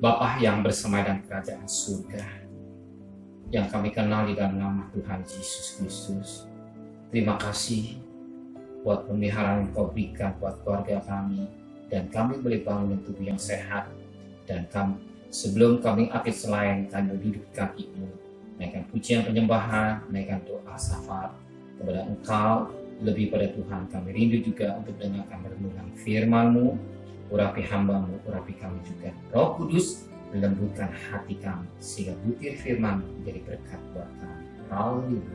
Bapa yang bersama dalam kerajaan surga, yang kami kenal di dalam nama Tuhan Yesus Kristus. Terima kasih buat pemeliharaan yang Kau berikan buat keluarga kami, dan kami boleh bangun dengan tubuh yang sehat. Dan kami, sebelum kami akid selain, kami duduk di kaki-Mu, naikkan pujian penyembahan, naikkan doa syafat kepada Engkau. Lebih pada Tuhan, kami rindu juga untuk mendengarkan renungan firman-Mu. Urapi hamba-Mu, urapi kami juga. Roh Kudus, lembutkan hati kami, sehingga butir firman menjadi berkat buat kami. Haleluya.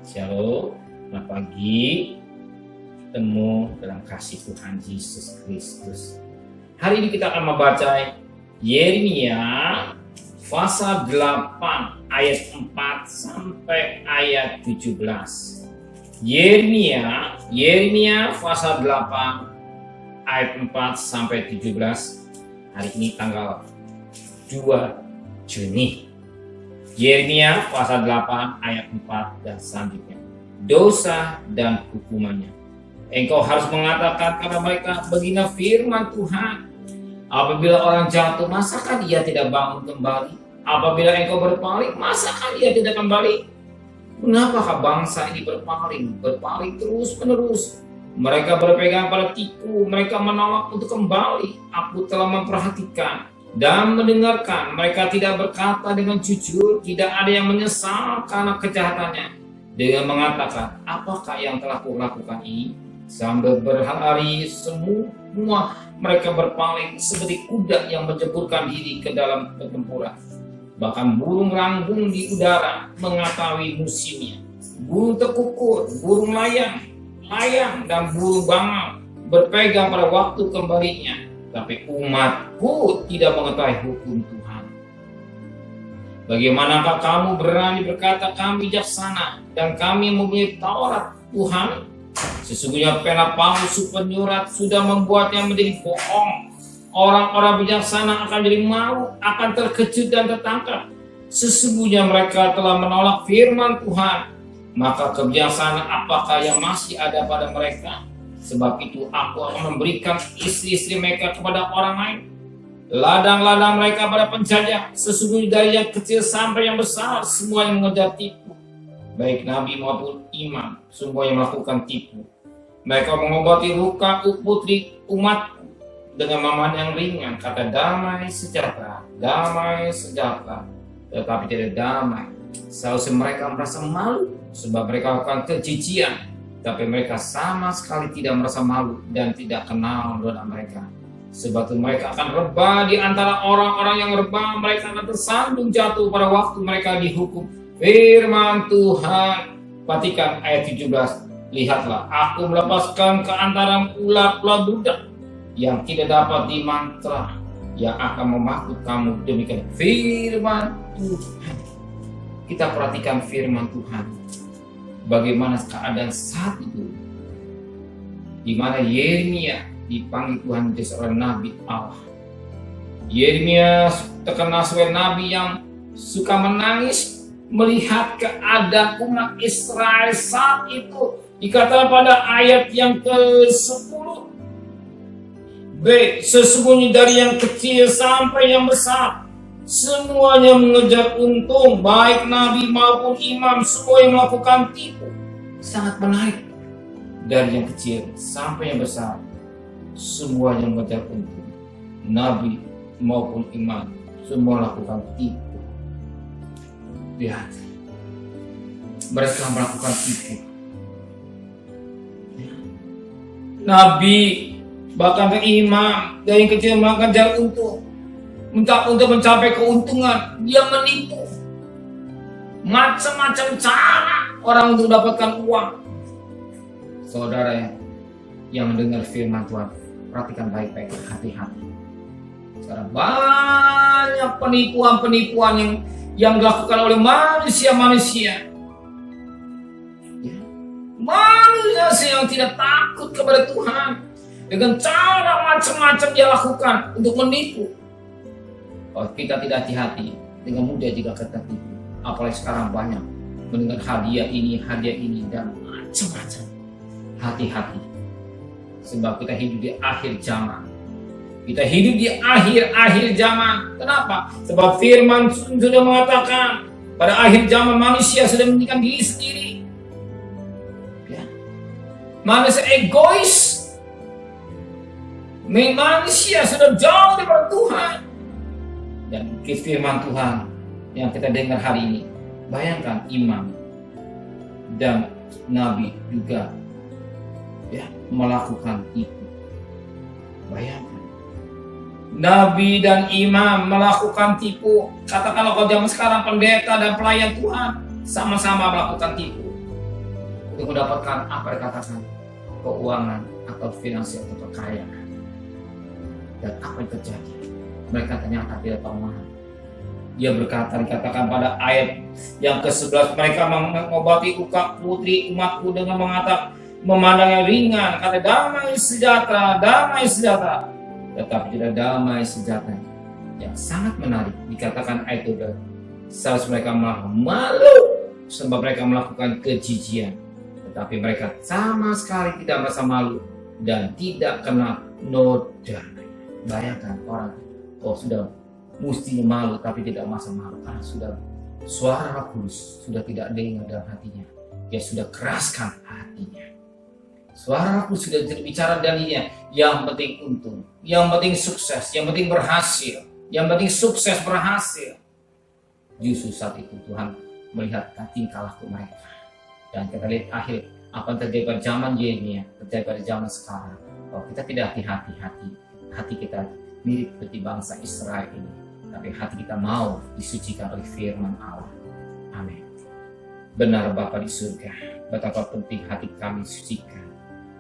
Shalom. Selamat pagi. Ketemu dalam kasih Tuhan Yesus Kristus. Hari ini kita akan membaca Yeremia pasal 8 ayat 4 sampai ayat 17. Yeremia pasal 8 ayat 4 sampai 17. Hari ini tanggal 2 Juni. Yeremia pasal 8 ayat 4 dan selanjutnya. Dosa dan hukumannya. Engkau harus mengatakan kepada mereka, begini firman Tuhan. Apabila orang jatuh, masakan ia tidak bangun kembali? Apabila engkau berpaling, masakan ia tidak kembali? Kenapakah bangsa ini berpaling terus menerus? Mereka berpegang pada tipu, mereka menolak untuk kembali. Aku telah memperhatikan dan mendengarkan. Mereka tidak berkata dengan jujur, tidak ada yang menyesal karena kejahatannya. Dengan mengatakan, apakah yang telah kulakukan ini? Sambil berlari semua mereka berpaling seperti kuda yang menjeburkan diri ke dalam pertempuran. Bahkan burung ranggung di udara mengetahui musimnya. Burung tekukur, burung layang dan burung bangau berpegang pada waktu kembalinya. Tapi umatku tidak mengetahui hukum Tuhan. Bagaimanakah kamu berani berkata kami bijaksana dan kami mempunyai Taurat Tuhan? Sesungguhnya pena palsu penyurat sudah membuatnya menjadi bohong. Orang-orang bijaksana akan jadi malu, akan terkejut dan tertangkap. Sesungguhnya mereka telah menolak firman Tuhan. Maka kebiasaan apakah yang masih ada pada mereka? Sebab itu aku akan memberikan istri-istri mereka kepada orang lain, ladang-ladang mereka pada penjajah. Sesungguhnya dari yang kecil sampai yang besar, semua yang mengejar tipu. Baik nabi maupun imam, semua yang melakukan tipu. Mereka mengobati luka putri umat dengan mamahan yang ringan, kata damai sejahtera, tetapi tidak damai. Seharusnya mereka merasa malu sebab mereka melakukan kejijian, tapi mereka sama sekali tidak merasa malu dan tidak kenal dosa mereka. Sebab itu mereka akan rebah di antara orang-orang yang rebah, mereka akan tersandung jatuh pada waktu mereka dihukum. Firman Tuhan. Perhatikan ayat 17. Lihatlah, aku melepaskan ke antara ular-ular budak yang tidak dapat dimantra, yang akan memaku kamu. Demikian firman Tuhan. Kita perhatikan firman Tuhan. Bagaimana keadaan saat itu, di mana Yeremia dipanggil Tuhan menjadi seorang nabi Allah. Yeremia terkenal sebagai nabi yang suka menangis melihat keadaan umat Israel saat itu. Dikatakan pada ayat yang ke-10, B, sesungguhnya dari yang kecil sampai yang besar, semuanya mengejar untung, baik nabi maupun imam, semua yang melakukan tipu. Sangat menarik. Dari yang kecil sampai yang besar, semuanya mengejar untung, nabi maupun imam, semua melakukan tipu. Lihat, mereka melakukan tipu. Nabi, bahkan ke imam, dari yang kecil melakukan jalan untuk mencapai keuntungan. Dia menipu macam-macam cara orang untuk mendapatkan uang. Saudara yang mendengar firman Tuhan, perhatikan baik-baik, hati-hati. Sekarang banyak penipuan-penipuan yang dilakukan oleh manusia-manusia. Manusia yang tidak takut kepada Tuhan, dengan cara macam-macam dia lakukan untuk menipu. Kalau kita tidak hati-hati, dengan mudah juga kita tipu. Apalagi sekarang banyak mendengar hadiah ini, dan macam-macam. Hati-hati, sebab kita hidup di akhir zaman. Kita hidup di akhir-akhir zaman. Kenapa? Sebab firman sudah mengatakan pada akhir zaman manusia sudah mementingkan diri sendiri. Ya. Manusia egois. Manusia sudah jauh dari Tuhan. Dan firman Tuhan yang kita dengar hari ini, bayangkan imam dan nabi juga ya melakukan itu. Bayangkan, nabi dan imam melakukan tipu. Katakanlah kalau zaman sekarang pendeta dan pelayan Tuhan sama-sama melakukan tipu untuk mendapatkan apa yang dikatakan keuangan atau finansial atau kekayaan. Dan apa yang terjadi? Mereka ternyata tidak tahu mana. Dia berkata, dikatakan pada ayat yang ke-11, mereka mengobati luka putri umatku dengan mengatakan, memandangnya ringan, kata damai sejahtera, tetapi tidak damai sejahtera. Yang sangat menarik dikatakan ayat itu, saat mereka malu sebab mereka melakukan kejijian, tetapi mereka sama sekali tidak merasa malu dan tidak kena noda. Bayangkan orang sudah mestinya malu tapi tidak merasa malu karena sudah suara Roh Kudus sudah tidak dengar dalam hatinya. Dia sudah keraskan hatinya. Suara Roh Kudus sudah bicara darinya. Yang penting untung, yang penting sukses, yang penting berhasil, yang penting sukses berhasil. Justru saat itu Tuhan melihat tingkah laku mereka. Dan kita lihat akhir apa yang terjadi pada zaman Yeremia, terjadi pada zaman sekarang. Kalau kita tidak hati-hati, hati kita mirip seperti bangsa Israel ini. Tapi hati kita mau disucikan oleh firman Allah. Amin. Benar Bapa di surga, betapa penting hati kami disucikan,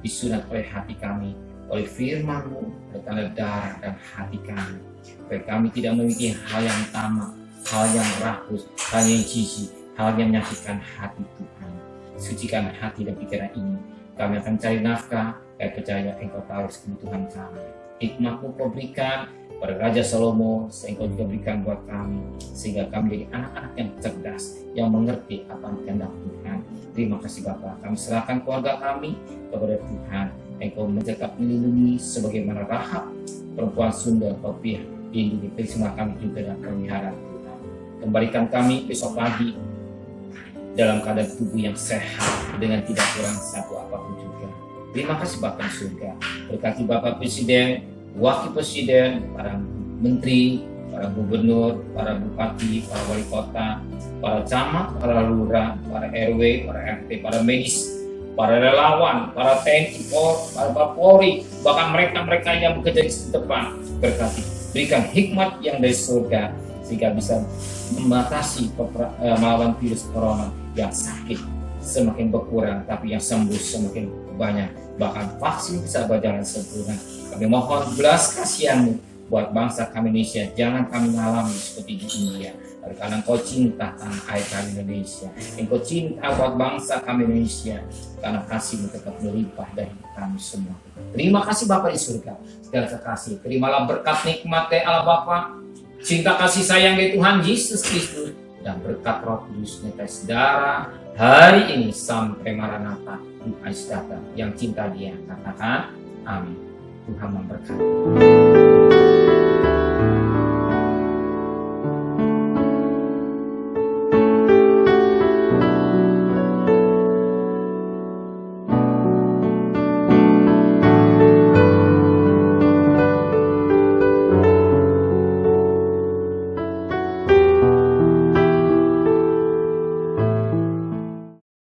disunat oleh hati kami, oleh firman-Mu, oleh tanda darah dan hati kami. Supaya kami tidak memiliki hal yang tamak, hal yang rakus, hal yang jijik, hal yang menyakitkan hati Tuhan. Sucikan hati dan pikiran ini. Kami akan cari nafkah, kami percaya Engkau tahu kebutuhan kami. Hikmat-Mu Kau berikan pada Raja Salomo, sehingga Kau juga berikan buat kami, sehingga kami jadi anak-anak yang cerdas, yang mengerti apa yang kehendak Tuhan. Terima kasih Bapa, kami serahkan keluarga kami kepada Tuhan. Engkau menjaga melindungi sebagaimana Rahab, perempuan Sunda, Kau lindungi semua kami juga dan pelihara Tuhan. Kembalikan kami besok pagi dalam keadaan tubuh yang sehat dengan tidak kurang satu apapun juga. Terima kasih Bapak di surga. Berkati Bapak Presiden, Wakil Presiden, para Menteri, para Gubernur, para Bupati, para Wali Kota, para camat, para lurah, para RW, para RT, para medis, para relawan, para TNI, para Polri, bahkan mereka-mereka yang bekerja di depan. Berkati, berikan hikmat yang dari surga sehingga bisa membatasi melawan virus corona yang sakit semakin berkurang, tapi yang sembuh semakin banyak. Bahkan vaksin bisa berjalan sempurna. Kami mohon belas kasihan-Mu buat bangsa kami Indonesia. Jangan kami mengalami seperti di India. Karena Engkau cinta tanah air kami Indonesia. Engkau cinta buat bangsa kami Indonesia. Karena kasih-Mu tetap melimpah dari kami semua. Terima kasih Bapa di surga. Segala kekasih. Terimalah berkat nikmat dari Allah Bapa, cinta kasih sayang dari Tuhan Yesus Kristus, dan berkat Roh Kudus menyertai saudara hari ini sampai Maranatha. Tuhan datang yang cinta Dia. Katakan amin. Tuhan memberkati.